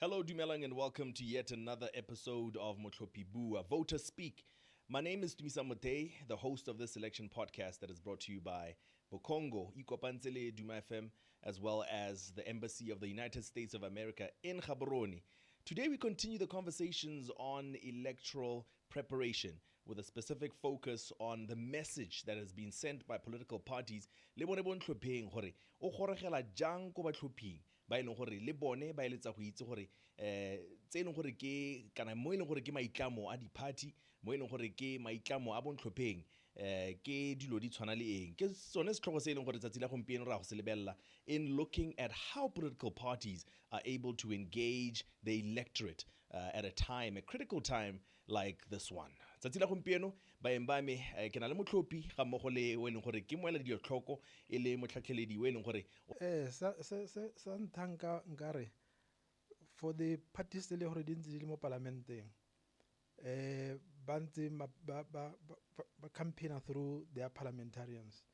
Hello, Dumelang, and welcome to yet another episode of Motlhophi BUA, Voter Speak. My name is Tumisa Motei, the host of this election podcast that is brought to you by Bokongo, Ikopantsele Duma FM, as well as the Embassy of the United States of America in Gaborone. Today we continue the conversations on electoral preparation with a specific focus on the message that has been sent by political parties le bone bo ntlhopheng gore o gorogela jang ko batlhophing ba ileng gore le bone ba eletsa go itse gore tse ileng gore ke kana mo ileng gore ke maitlamo a di-party mo ileng gore ke maitlamo a bontlhopheng ke dilo di tshwana le eng ke sone setlhogo se ileng gore tsatsi la gompieno ra go se lebella in looking at how political parties are able to engage the electorate at a critical time like this one. Tsatsi la gompieno baeng ba me ke na le motlhophi ga mmogo le o eleng gore ke moela ditlhoko e le motlhatlheledi o eleng gore sa nthanka nkare for the parties le gore di ntse di le mo parlamenteng ba ntse ba campaign through their parliamentarians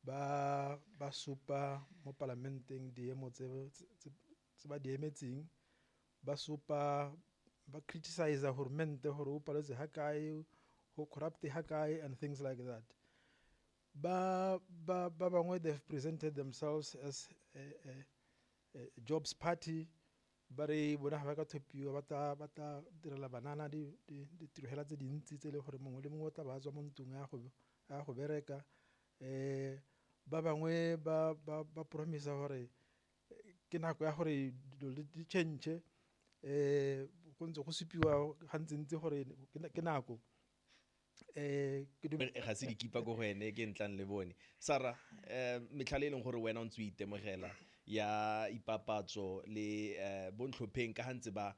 ba supa mo parlamenteng diemo tse ba di emetseng ba supa ba criticize government gore o paletse ha kae ho corrupt ha kae and things like that. Ba bangwe they've presented themselves as a jobs party ba re bona ba ka thopiwa ba ta direla banana di tirogela tse dintsi tse le gore mongwe le mongwe o tla ba tswa mo ntung a go bereka ba bangwe ba promise gore ke nako ya gore di change go ntse go supiwa gantsintsi gore ke nako ga se dikipa go wene ke ntlang le bone Sara metlhale e leng gore wena o ntse o itemogela ya ipapatso le bontlhopheng ka hantse ba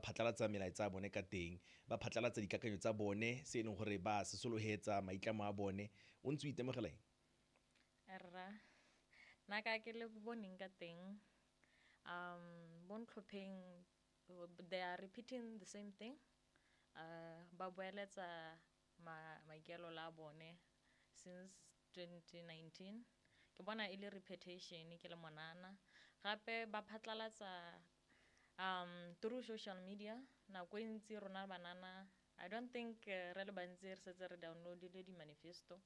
phatlalatsa melaetsa a bone ka teng ba phatlalatsa dikakanyo tsa bone se e leng gore ba se solohetsa maitlamo a bone o ntse o itemogela eng Erra naka ke le boneng ka teng bontlhopheng they are repeating the same thing ba boeletsa maikelo la bone since 2019 ke bona ile repetition ke le monana gape ba phatlalatsa through social media na go ntse rona banana I don't think re le bantsi re setse re downloadile di manifesto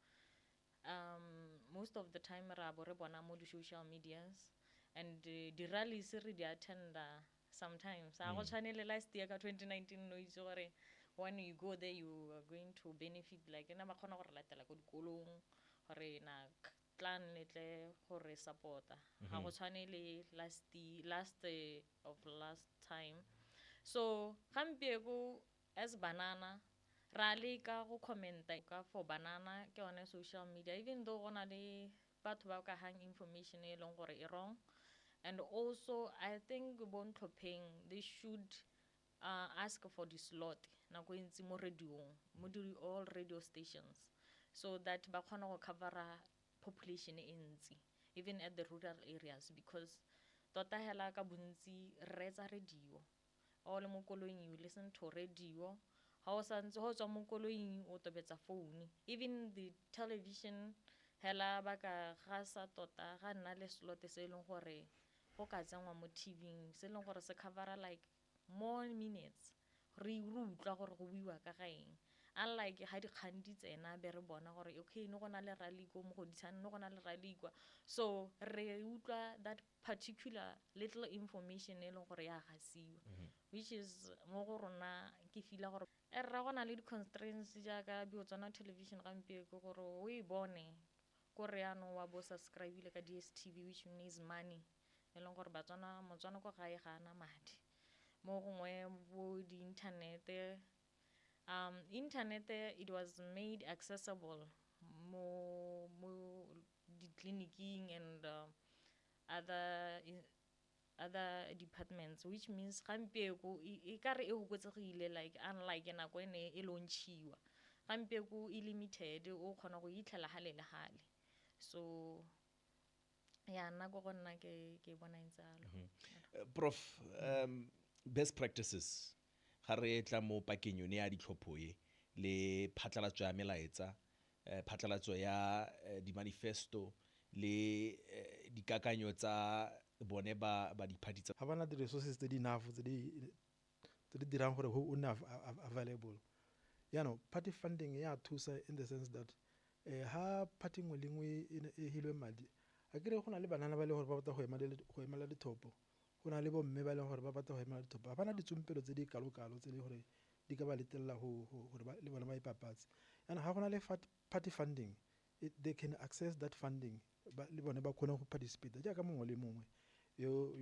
most of the time ra bo re bona mo di social medias and di rallies re di attenda sometimes I go tshwanele last year ka 2019 no itse gore when you go there you are going to benefit like na ba khona gore latela go dikolong gore na plan letle gore supporta ga go tshwanele last time so gampie go as banana ra leka go commenta ka for banana ke on social media even though gona le batho ba ka hang information e leng gore e wrong. And also, I think bontlhopheng they should ask for the slot na go ntse mo radio mo di all radio stations so that ba khona go cover population e ntsi even at the rural areas because tota hela ka bontsi re tsa radio all mo koloing you listen to radio ha o santse ho tswa mo koloing o tobetsa phone even the television hela ba ka gasa tota ga nna le slot se leng gore go ka tsengwa mo TV se leng gore se cover like more minutes re utlwa gore go buiwa ka gaeng unlike ha di khandi tsena be re bona gore okay no gona le rally go mo go ditshane no gona le rally kwa so re utlwa that particular little information e leng gore ya gasiwa which is mo go rona ke feel gore ra gona le di constraints ja ka bi o tsona television gampie go gore o e bone go re ano wa bo subscribe le ka DSTV which means money eleng gore motswana go gae ga ana madi mo gongwe bo di internet it was made accessible mo di clinicing and other departments which means gampie go e ka re e go gotsegile like unlike na go ene e launchiwa gampie go limited o khona go itlhela hale so ya nna go gonna ke bona intsalo Prof best practices ga re tla mo pakeng yone ya ditlhopho e le phatlalatso ya melaetsa phatlalatso ya di manifesto le dikakanyo tsa bone ba di-party tsa ha bana di-resources tse di enough tse di dirang gore o nne available. Party funding ya thusa in the sense that ha party nngwe le nngwe e hilwe madi a kere go na le banana ba le gore ba batla go emela dithopo, go na le bomme ba le gore ba batla go emela dithopo, ga bana ditsompelo tse di kalo-kalo tse di gore di ka ba letelela gore le bona ba ipapatse. Ga go na le party funding, they can access that funding le bone ba kgone go participate jaaka mongwe le mongwe yo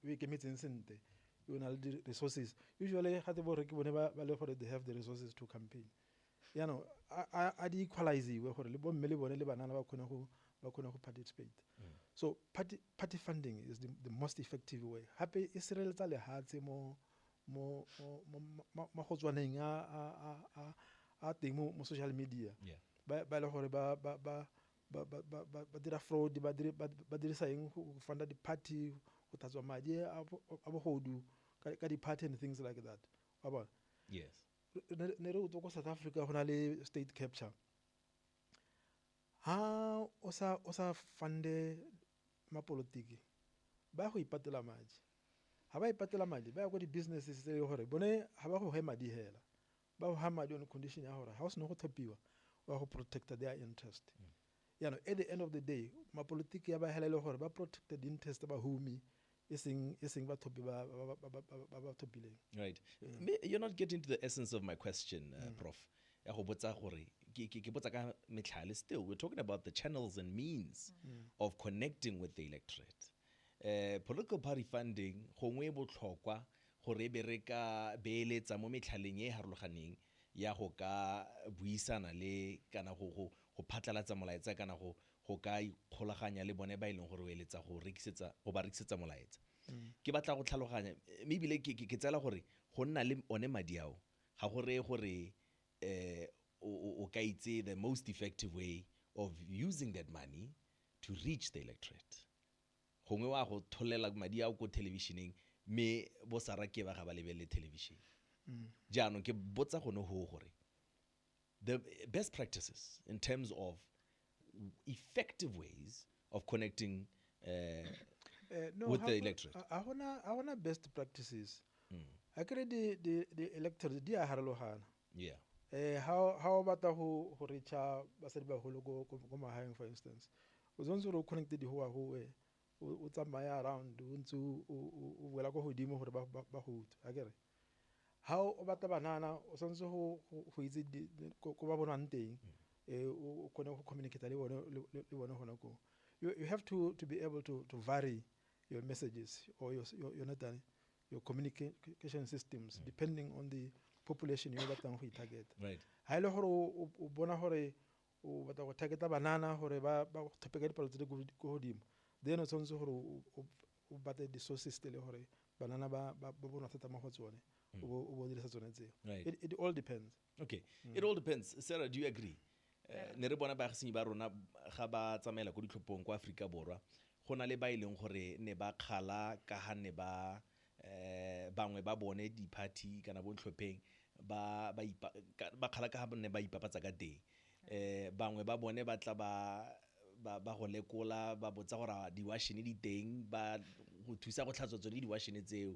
ikemetseng sentle, yo na le di-resources. Usually ga te borre ke bone ba le gore they have the resources to campaign. A di equalize-iwe gore le bomme le bone le banana ba kgone go participate. So party funding is the most effective way. Hape e sireletsa lehatshe mo go tswaneng a teng mo social media. Ba le gore ba dira fraud, ba dirisa eng go funda di-party, go tatswa madi a bogodu ka di-party and things like that. Yes. Ne re utlo ko South Africa go na le state capture. Ha o sa funde mapolotiki ba go ipatela madi, ha ba ipatela madi ba ya go di-businesses tse le gore bone ha ba go he madi hela, ba go ha madi on condition ya gore ha o se no go thopiwa wa go protect their interest. At the end of the day mapolotiki ya ba hela le gore ba protected the interest ba humi e seng ba thopi ba thopileng. Right. You're not getting to the essence of my question, Prof. Ya go botsa gore ke botsa ka metlhale. Still, we're talking about the channels and means of connecting with the electorate. Political party funding gongwe botlhokwa gore be re ka beeletsa mo metlhaleng e harologaneng ya go ka buisana le kana go phatlalatsa molaetsa kana go ka ikgolaganya le bone ba ileng gore o eletsa go ba rekisetsa molaetsa. Ke batla go tlhaloganya maybe ke tsela gore go nna le one madi ao ga gore o ka itse the most effective way of using that money to reach the electorate. Gongwe wa go tholela madi ao ko televisioneng me bo sara ke ba ga ba lebele television. Jaanong ke botsa gone ho gore the best practices in terms of effective ways of connecting with the electorate. I wanna best practices. I create the electorate di a harologana. Yeah. How about go reach basadi ba holo go magaeng, for instance. O zontse re connected di hoa ho o tsamaya around o ntse o boela go godimo gore ba go utse akere. How o batla banana o santse go itse go ba bonang teng o kone go communicate le bone gona go. You have to be able to vary your messages or your communication systems depending on the population you batlang go target. Right. Ha ile gore o bona gore o batla go targeta banana gore ba thopeka dipalo tse di go godimo, then o tsantse gore o batle di-sources tse le gore banana ba bona thata mo go tsone o bo dirisa tsone tseo. It all depends. Okay. It all depends. Sarah, do you agree? Ne re bona baagisenyi ba rona ga ba tsamaela go ditlhophong kwa Afrika Borwa go na le ba ileng gore ne ba kgala ka ha ne ba bangwe ba bone di-party kana bo tlhopheng ba kgala ka ha ne ba ipapatsa ka teng. Bangwe ba bone ba tla ba go lekola ba botsa gore di-washene di teng ba go thusa go tlhatswa tsone di-washene tseo.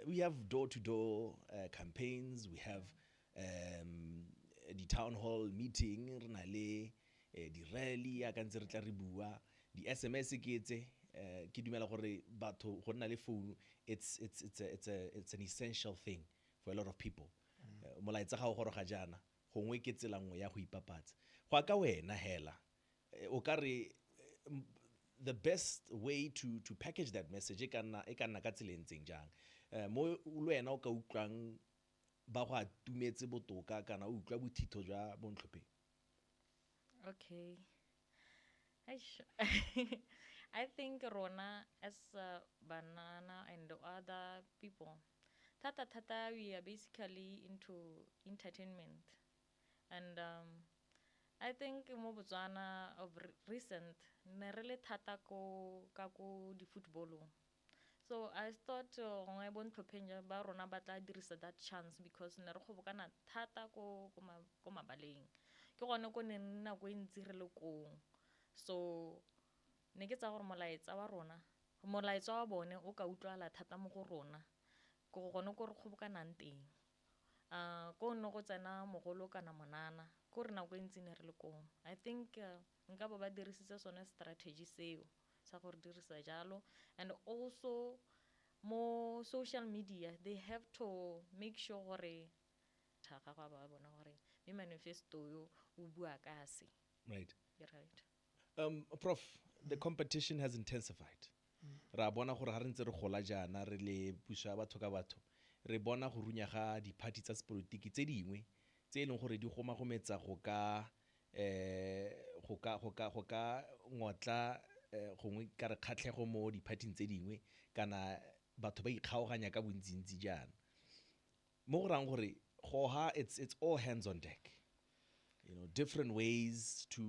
We have door-to-door campaigns, we have the town hall meeting, re na le di rally ya ka ntse re tla re bua, di SMS ke ke dumela gore batho go nna le phone it's an essential thing for a lot of people. Molaetsa ga o goroga jana gongwe ke tsela nngwe ya go ipapatsa. Go ka wena hela o ka re the best way to package that message e ka nna ka tselentseng jang mo le wena o ka utlwang ba go atumetse botoka kana o utlwa bothito jwa bontlhopheng? Okay. I think Rona as Banana and the other people, Tata we are basically into entertainment. And I think mo Botswana of recent, ne really Tata ko di footballo. So I thought I want to ba rona batla dirisa that chance because ne re gobokana thata ko mabaleng. Ke gone ko ne nna go ntse re le kong. So ne ke tsa gore molaetsa wa bone o ka utlwala thata mo go rona ko gone ko re kgobokanang teng ko nne go tsena mogolo kana monana ko re nako e ntse ne re le koo. I think nka ba dirisitse sone strategy seo sa gore dirisa jalo. And also mo social media they have to make sure gore ga ba bona gore me manifesto yo o bua ka se. Right. You're right. Prof, the competition has intensified. Ra bona gore ha re ntse re gola jana re le puso ya batho ka batho re bona go runya ga di-party tsa sepolotiki tse dingwe tse e leng gore di gomagometsa go ka ngotla gongwe ka re kgatlhego mo di-partyng tse dingwe kana batho ba ikgaoganya ka bontsintsi jaana mo go rang gore it's all hands on deck, different ways to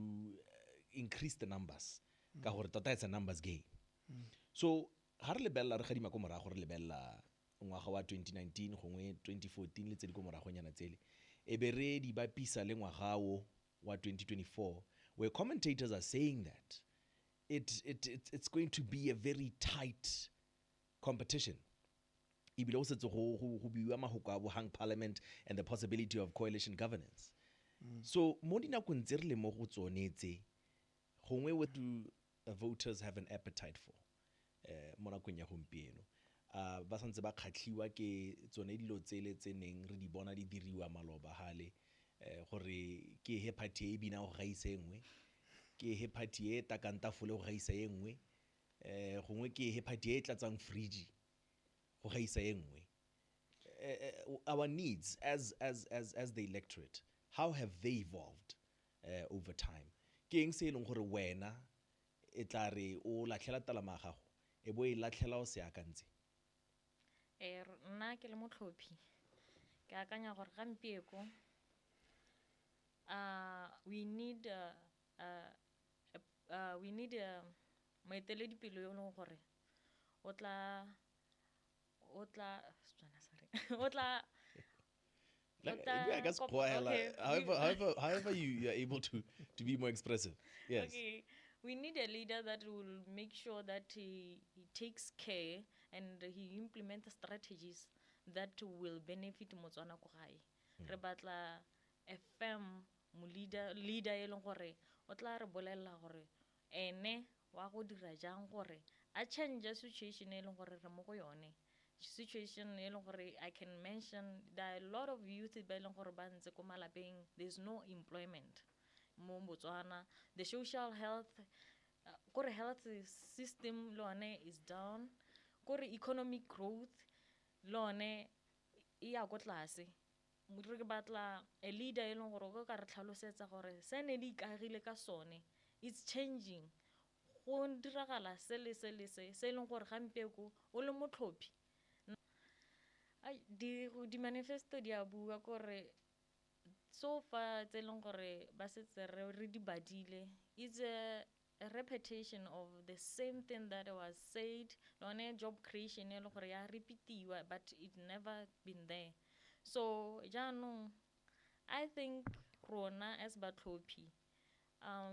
increase the numbers ka gore tota it's a numbers game. So ha re lebelela re gadima ko morago re lebelela ngwaga wa 2019 gongwe 2014 le tse di ko moragonyana tsele e be re di bapisa le ngwaga wa 2024 where commentators are saying that it's going to be a very tight competition. Ebile o setse go buiwa mahoko a bo hang parliament and the possibility of coalition governance. So mo dinakong tse re le mo go tsone tse gongwe what do voters have an appetite for mo nakong ya gompieno ba santse ba kgatlhiwa ke tsone dilo tsele tse neng re di bona di diriwa maloba hale gore ke he party e bina go gaisa engwe ke he party e takantafole go gaisa engwe gongwe ke he party e tlatsang fridge go gaisa engwe. Our needs as the electorate, how have they evolved over time? Ke eng se e leng gore wena e tla re o latlhela talama ya gago e bo e latlhela o se akantse? Nna ke le Motlhophi ke akanya gore gampieko we need moeteledipele yo e leng gore o tla I guess however you are able to be more expressive. Yes. Okay. We need a leader that will make sure that he takes care and he implements strategies that will benefit Motswana ko gae. Re batla a firm leader e leng gore o tla re bolella gore ene wa go dira jang gore a change situation e leng gore re mo go yone. Situation e leng gore I can mention there are a lot of youth ba e leng gore ba ntse ko malapeng, there's no employment mo Botswana. The social health kore health system lone is down, kore economic growth lone e ya go tlase. Re batla a leader e leng gore go ka re tlhalosetsa gore se ne di ikagile ka sone it's changing go diragala se e leng gore gampieko o le Motlhophi di manifesto di a bua kore so far tse leng gore ba setse re di badile it's a repetition of the same thing that was said. Lone job creation e leng gore ya repeatiwa but it never been there. So jaanong I think rona as Batlhophi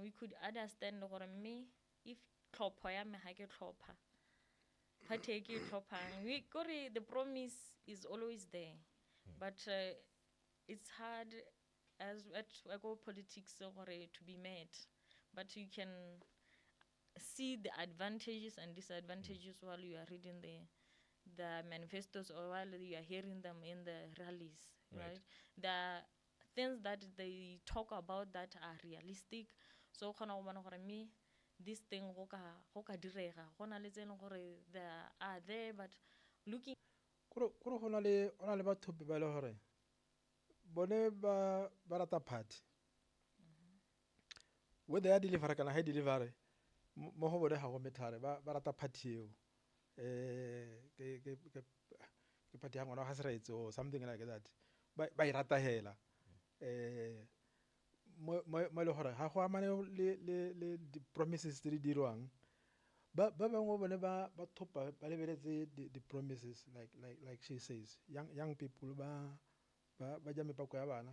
we could understand gore me if tlhopho ya me ha ke tlhopha party e ke tlhophang the promise is always there but it's hard as at politics to be met, but you can see the advantages and disadvantages while you are reading the manifestos or while you are hearing them in the rallies, right? The things that they talk about that are realistic. So khona go bona gore me this thing go ka direga gona le tsene gore they are there but looking kore go na le batho ba le gore bone ba rata party whether ya deliver kana ha deliver mo go bone ga go methare ba rata party eo ke party ya ngwana ga seraetse or something like that ba irata hela mo le gore ga go amane le di promises tse di dirwang ba bangwe bone ba thopa ba lebeletse the promises like she says young people ba ja mepako ya bana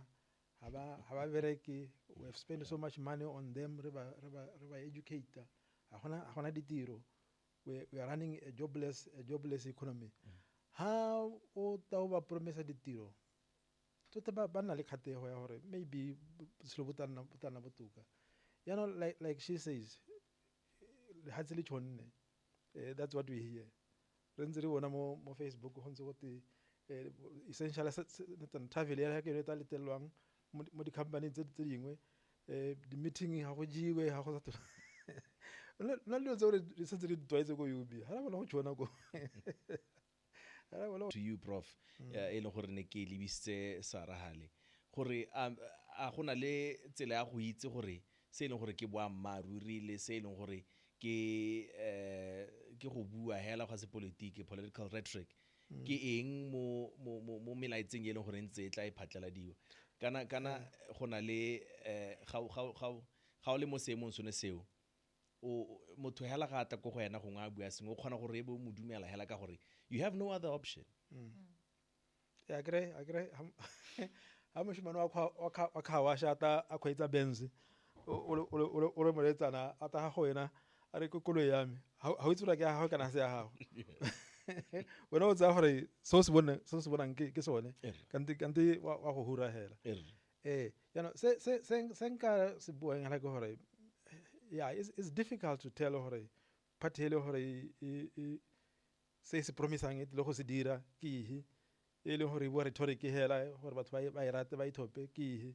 ha ba bereke. We have spent so much money on them re ba educate ga gona ditiro, we are running a jobless economy. Ha o ta ba promesa ditiro tota ba na le khatego ya gore maybe selo botana botoka. You know, like she says, hatse le tshonne. That's what we hear. Re ntse re bona mo Facebook go ntse go te essentially travel ya ke ne ta letelwang mo di company tse dingwe di meeting ha go jiwe ha go sa no le tse re se re ditwaetse go UB ha la bona go tshwana go to you prof e le gore ne ke lebisitse Sarahale gore a gona le tsela ya go itse gore se leng gore ke boammaruri le se leng gore ke go bua hela ga se politiki political rhetoric ke eng mo melaetseng e leng gore ntse tla iphatleladiwa kana gona le ga o le mo seemong sone seo o motho hela ga ata go go yena go nga bua seng o kgona gore e bo modumela hela ka gore you have no other option. I agree ha moshimane wa khawa shata a khwetsa Benz o re moletsana ata ga go yena a re koloi ya me ha o tsura ke ha kana se ya gago wena o tsa gore so se bonang ke sone kante wa go hura hela you know se nka se buang la ke gore yeah it's difficult to tell gore party le gore se promisang it le go se dira ke e le gore bo rhetoric hela gore batho ba irate ba ithope ke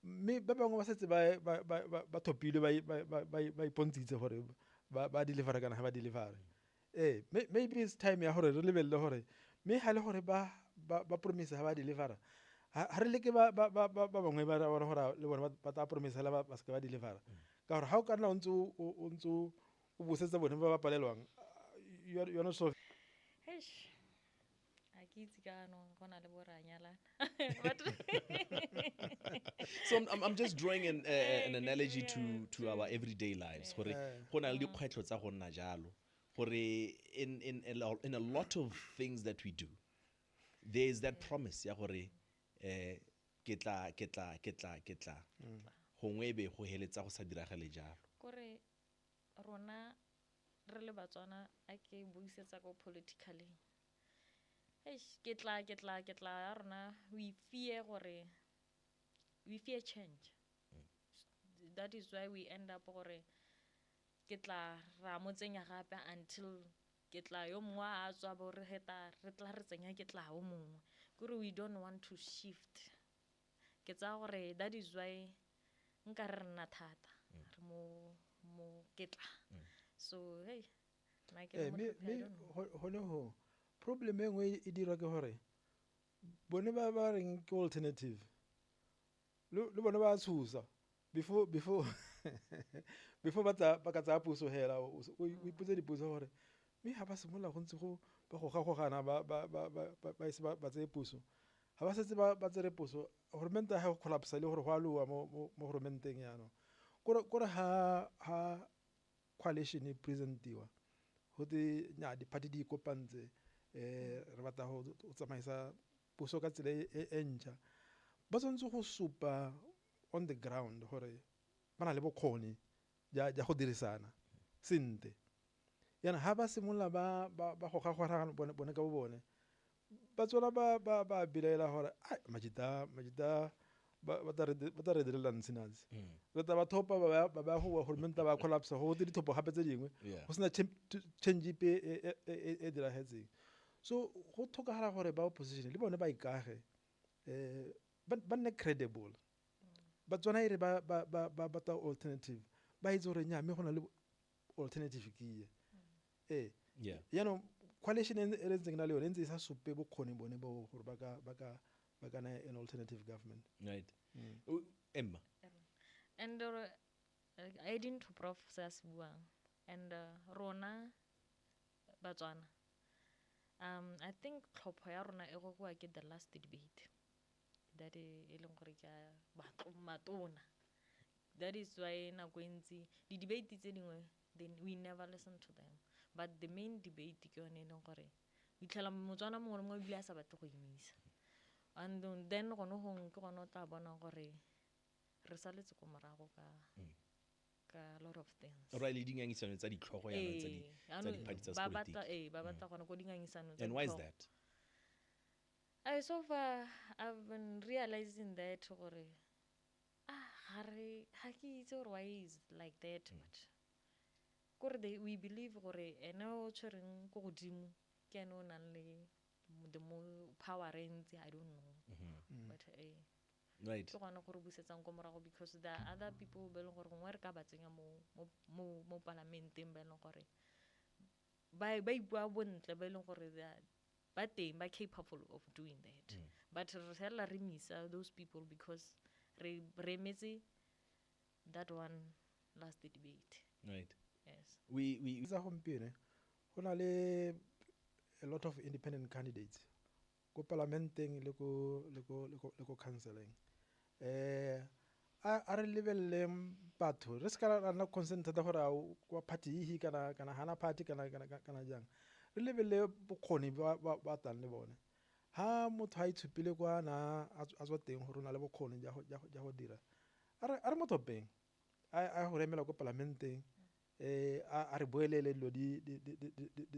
me ba bangwe ba setse ba thopile ba ipontitse gore ba deliver kana ba deliver maybe it's time ya gore re lebelle gore me ha le gore ba promise ha ba deliver ha re leke ba bangwe ba gore le bona ba ta promise la ba se ba deliver ka gore ha o ka nna o ntse o busetsa bone ba palelwang you're not so so I'm just drawing an analogy to our everyday lives gore gona le dikgwetlho tsa go nna jalo gore in a lot of things that we do there is that promise ya gore ke tla gongwe be go heletsa go sa diragale jalo gore rona re le Batswana a ke buisetsa go politically ke tla ya rona we fear change. That is why we end up gore ke tla ra mo tsenya gape until ke tla yo mongwe a tswa bo re tla re tsenya ke tla o mongwe gore we don't want to shift ke tsa gore that is why nka re nna thata re mo ke tla so hey me ho problem e nngwe e dira ke gore bone ba reng ke alternative le bone ba tshusa before ba ka tsa puso hela o ipotse dipotso gore me ha ba semola go ntse go ba go gana ba tse puso ha ba setse ba tsere puso government ha go collapse le gore go a loa mo governmenteng ya no gore ha coalition e presentiwa go te nya di party di kopantse re batla go tsamaisa puso ka tsela e ntšha ba tsantse go supa on the ground gore ba na le bokgoni ja go dirisana sente yana ha ba semolla ba go gagwana bone ka bone ba tsona ba bilela gore majita ba ta re direla ntsinatsi re ta ba thopa ba go government ba collapse go di thopo gape tse dingwe go sena change e diragetseng so go thokagala gore ba opposition le bone ba ikage ba nne credible ba tsona ire ba ta alternative ba itse gore nya me gona le alternative ke you know coalition e re tseng na le yone ntse sa supe bokgoni bone bo gore ba kana an alternative government right Emma and I didn't to prof sas buang and rona Batswana I think tlhopho ya rona e go ke the last debate that e leng gore ke matona that is why na go ntsi di debate tse dingwe then we never listen to them but the main debate ke yone e leng gore we tlhela Motswana mongwe le mongwe bile a sa batle go imisa and then go no ke go no tla bona gore re saletse go morago a lot of things. Right, le dingangisano tsa ditlhogo yana tsa di-party tsa sepolotiki. Ba batla gona ko dingangisano tsa And why is ditlhogo. that? So far, I've been realizing that gore ha ke itse gore why is like that, but gore we believe gore ene o tshwereng ko godimo ke ene o nang le the more power entse, I don't know. But Right. ke gona gore busetsang ko morago because there are other people ba leng gore gongwe re ka ba tsenya mo parlamenteng ba leng gore ba ipua bontle ba leng gore ba teng ba capable of doing that. But re fela re misa those people because re emetse that one last debate. Right. Yes. We Za gompieno go na le a lot of independent candidates ko parlamenteng le ko councileng. A re lebelle batho re ska ra na consent thata gore kwa party hi kana hana party kana jang. Re lebelle bokgoni ba tang le bone. Ha motho ha itshupile kwa na a tswa teng gore na le bokgoni ja go dira. A re motho peng a go remela ko parlamenteng a re boelele lo di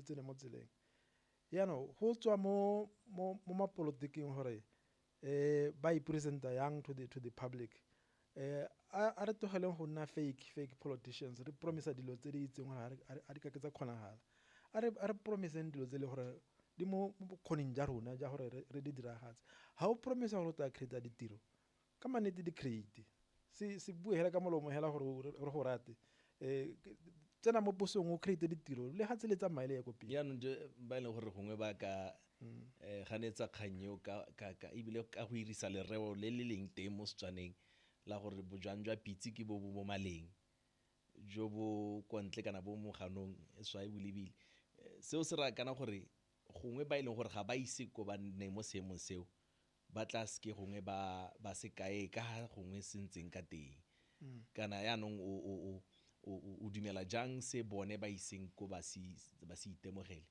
tsene mo tseleng. Yaano go tswa mo mapolotiking gore ba ipresenta yang to the public. A re togeleng go nna fake politicians. Re promise dilo tse di itseng gore a di ka ke tsa kgonagala. A re promiseng dilo tse le gore di mo bokgoning ja rona ja gore re di diragatse. Ha o promise gore o tla create ditiro ka manete di create. Se bue hela ka molomo hela gore re go rate. Tsena mo posong o create ditiro le ha tse le tsa maile ya kopile. ya no ba ile gore gongwe ba ka ganetsa kgannyo ka ebile ka go irisa lereo le le leng teng mo Setswaneng la gore bojang jwa pitsi ke bo maleng jo bo kontle kana bo moganong swa e bolebile. Seo se ra kana gore gongwe ba ile gore ga ba ise ko ba nne mo seemong seo ba tla ske gongwe ba se kae ka gongwe sentseng ka teng. Kana ya nong o dumela jang se bone ba iseng ko ba se itemogele.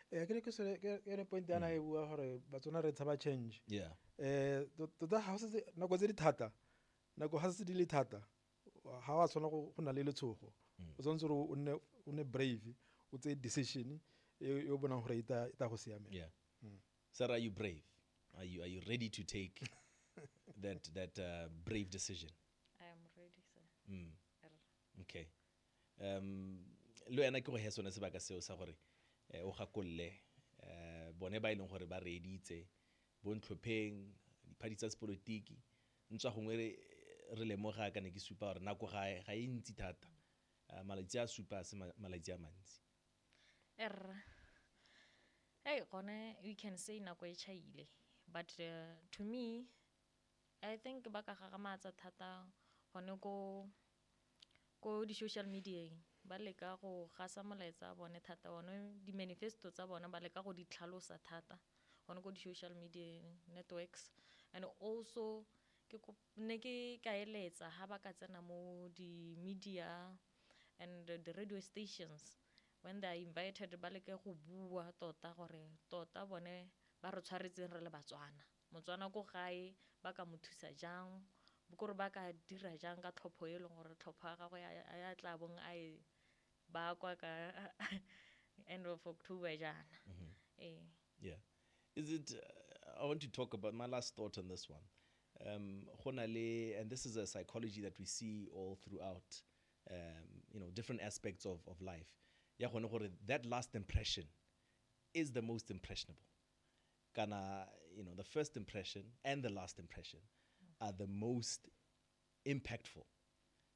Ke re point yana e bua gore batsona re tshaba change. Yeah. Tota ha se nako tse di thata nako ha se di le thata ha wa tsona go na le letshogo o tsantse o nne brave o tse decision e o bona gore ita go siamela. Yeah. Sir, are you brave? Are you ready to take that brave decision? I am ready, sir. Okay. Lo yana ke go he sone sebaka seo sa gore o gakolle bone ba ileng gore ba reeditse bontlhopheng diphadi tsa sepolotiki ntswa gongwe re lemoga ka ne ke supa gore nako ga e ntsi thata malatsi a supa se malatsi a mantsi. Hey, gone we can say nako e chaile, but to me I think ba ka gagamatsa thata gone ko di social media ba leka go gasa molaetsa bone thata bone di manifesto tsa bona ba leka go di tlhalosa thata gone ko di social media networks. And also ne ke ka eletsa ha ba ka tsena mo di media and the radio stations when they are invited ba leke go bua tota gore tota bone ba re tshwaretseng re le Batswana. Motswana ko gae ba ka mo thusa jang bokore ba ka dira jang ka tlhopho e leng gore tlhopho ga go ya tla bong ai ba kwa ka end of October jana. Yeah. Is it I want to talk about my last thought on this one. And this is a psychology that we see all throughout different aspects of life. Yeah, that last impression is the most impressionable. Kana, the first impression and the last impression are the most impactful.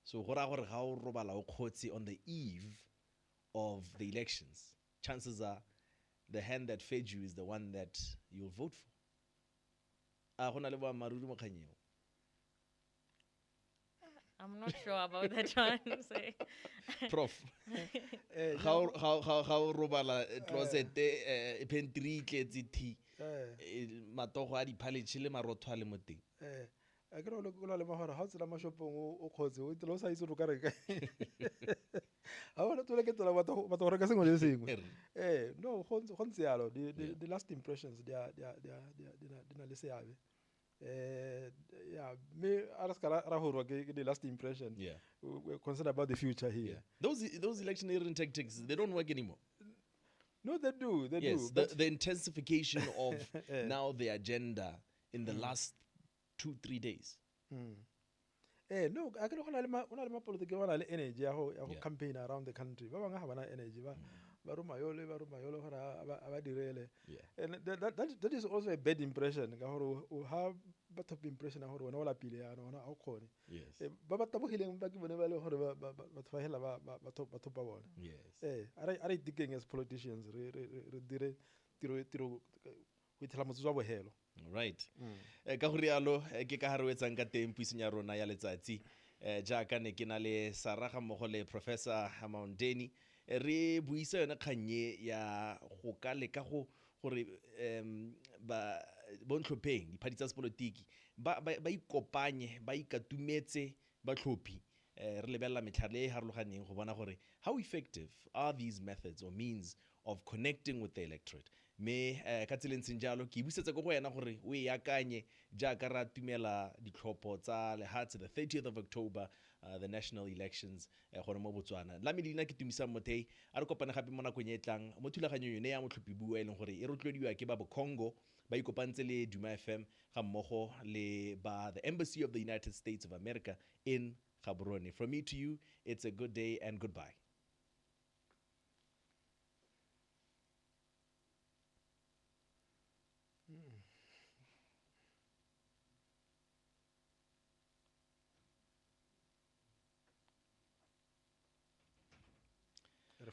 So on the eve of the elections, chances are the hand that fed you is the one that you'll vote for. I'm not sure about that one. Say. Prof, how robala closet pentry tletse thi matogo a diphaletšhe le marotho a le mo teng. A ke re o le mahora ha o tsela mashopong o khotse o tlo sa itse ka reka ha ona tole ke tsela batho go reka sengwe le sengwe. No go ntse yalo the last impressions di na le seabe Yeah, me the last impression. Yeah. We're concerned about the future here. Yeah. Those electioneering tactics, they don't work anymore. No, they do. They Yes, do. the intensification of now the agenda in the last 2-3 days. No, I can hold politics energy Yeah. campaign around the country. Ba bang ha bana energy ba rumayole hore direle. Yeah. And that is also a bad impression. Ka hore o ha ba top impression hore wena wala pile ya ona a khone. Yes. Ba tabogileng ba ke bone ba le hore ba hela ba top ba bona. Yes. Are thinking as politicians re dire tiro go ithela motse wa bohelo. Right. Ka go rialo ke ka hare wetsang ka teng puisong ya rona ya letsatsi jaaka ne ke na le Saraga mmogo le Professor Mountain re buisa yona kganye ya go ka leka go gore ba bontlhopheng diphadi tsa sepolotiki ba ikopanye ba ikatumetse batlhophi re lebella metlhale e harologaneng go bona gore how effective are these methods or means of connecting with the electorate. Me ka tseleng jalo ke busetsa go wena gore o e akanye jaaka ra tumela ditlhopho tsa lehatse the 30th of October, the national elections gore mo Botswana. La me dina ke tumisa Mothei a re kopane gape mo nakong e tlang mo thulaganyong yone ya Motlhophi BUA e leng gore e rotloediwa ke ba Bokongo ba ikopantse le Duma FM ga mmogo le ba the Embassy of the United States of America in Gaborone. From me to you, it's a good day and goodbye.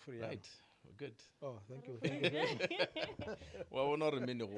Right, we're good. Oh, thank you. Thank you very much. Well, we're not a minute.